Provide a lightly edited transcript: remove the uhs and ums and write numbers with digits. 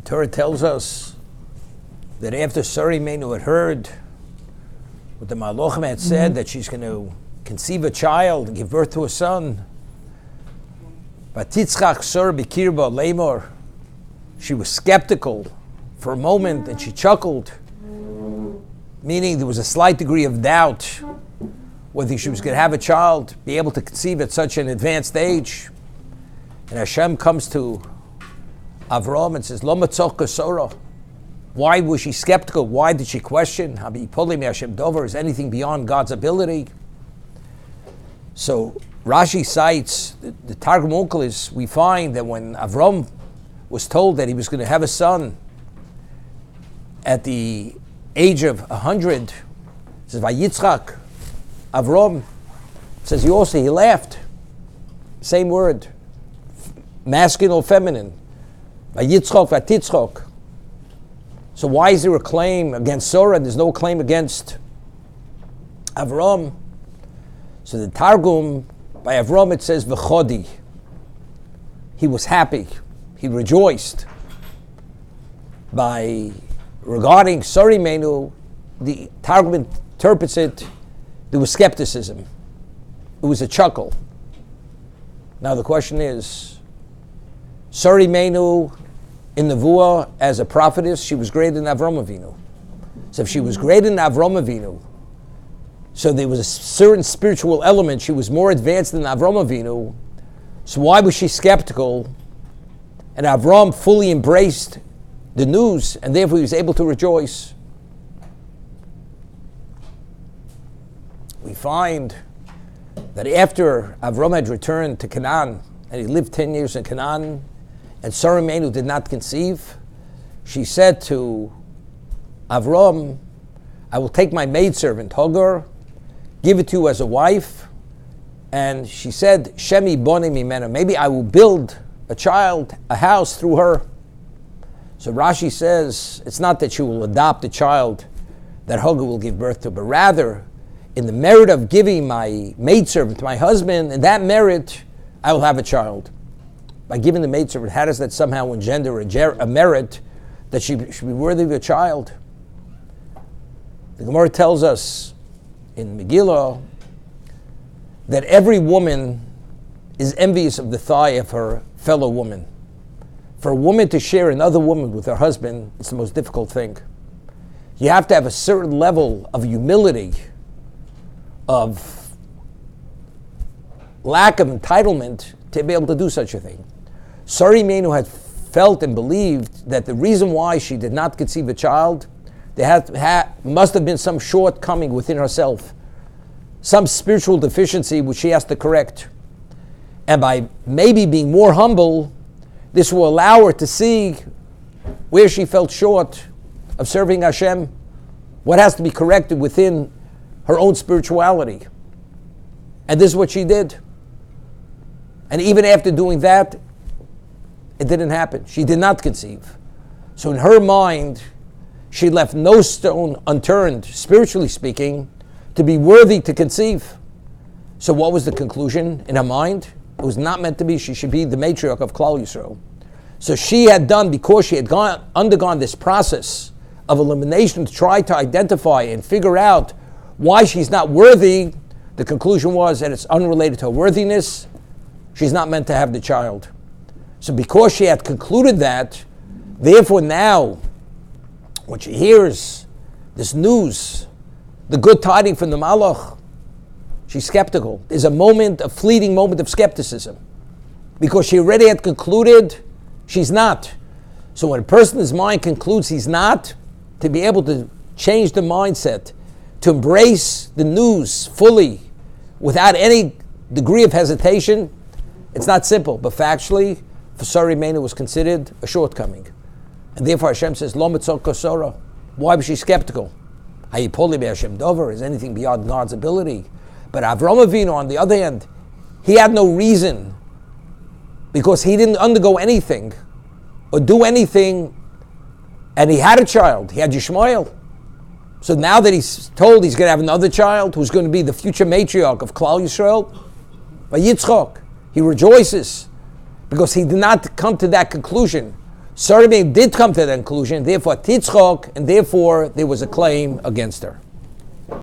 Torah tells us that after Sarah Imeinu had heard what the Malachim had said, that she's going to conceive a child and give birth to a son, Vatitzchak Sarah bikirba lemor, she was skeptical for a moment and she chuckled, meaning there was a slight degree of doubt whether she was going to have a child, be able to conceive at such an advanced age. And Hashem comes to Avram and says, Lo matzok Sarah. Why was she skeptical? Why did she question? Is anything beyond God's ability? So Rashi cites the Targum Onkelos. We find that when Avram was told that he was going to have a son at the age of 100, it says Vayitzchak Avram, says he laughed. Same word, masculine or feminine. Vayitzchok, Vatitzchok. So why is there a claim against Sarah? There's no claim against Avram. So the Targum by Avram, it says v'chodi. He was happy. He rejoiced. Regarding Sarah Imeinu, the Targum interprets it, there was skepticism. It was a chuckle. Now the question is, Sarah Imeinu in Nevuah as a prophetess, she was greater than Avram Avinu. So if she was greater than Avram Avinu, so there was a certain spiritual element, she was more advanced than Avram Avinu, so why was she skeptical? And Avram fully embraced the news, and therefore he was able to rejoice. We find that after Avram had returned to Canaan, and he lived 10 years in Canaan, and Sarah Imeinu did not conceive, she said to Avram, I will take my maidservant Hagar, give it to you as a wife, and she said, Shemi boni mimena, maybe I will build a child, a house through her. So Rashi says, it's not that she will adopt a child that Hagar will give birth to, but rather, in the merit of giving my maidservant to my husband, in that merit, I will have a child. By giving the maidservant, how does that somehow engender a merit that she should be worthy of a child? The Gemara tells us in Megillah that every woman is envious of the thigh of her fellow woman. For a woman to share another woman with her husband, it's the most difficult thing. You have to have a certain level of humility, of lack of entitlement to be able to do such a thing. Sarah Imeinu had felt and believed that the reason why she did not conceive a child, there must have been some shortcoming within herself, some spiritual deficiency which she has to correct. And by maybe being more humble, this will allow her to see where she fell short of serving Hashem, what has to be corrected within her own spirituality. And this is what she did. And even after doing that, it didn't happen. She did not conceive. So in her mind, she left no stone unturned, spiritually speaking, to be worthy to conceive. So what was the conclusion in her mind? It was not meant to be. She should be the matriarch of Klal Yisrael. So she had done, because she had undergone this process of elimination to try to identify and figure out why she's not worthy, the conclusion was that it's unrelated to her worthiness. She's not meant to have the child. So because she had concluded that, therefore now, when she hears this news, the good tidings from the Malach, she's skeptical. There's a fleeting moment of skepticism. Because she already had concluded she's not. So when a person's mind concludes he's not, to be able to change the mindset, to embrace the news fully, without any degree of hesitation, it's not simple. But factually, for Sarah Imeinu was considered a shortcoming. And therefore Hashem says, Lo mitzok Sarah. Why was she skeptical? Hayipoli be'Hashem dover, is anything beyond God's ability? But Avram Avinu, on the other hand, he had no reason, because he didn't undergo anything or do anything, and he had a child. He had Yishmael. So now that he's told he's going to have another child who's going to be the future matriarch of Klal Yisrael, by Yitzchok, he rejoices because he did not come to that conclusion. Sarah Imeinu did come to that conclusion, therefore titzchok, and therefore there was a claim against her.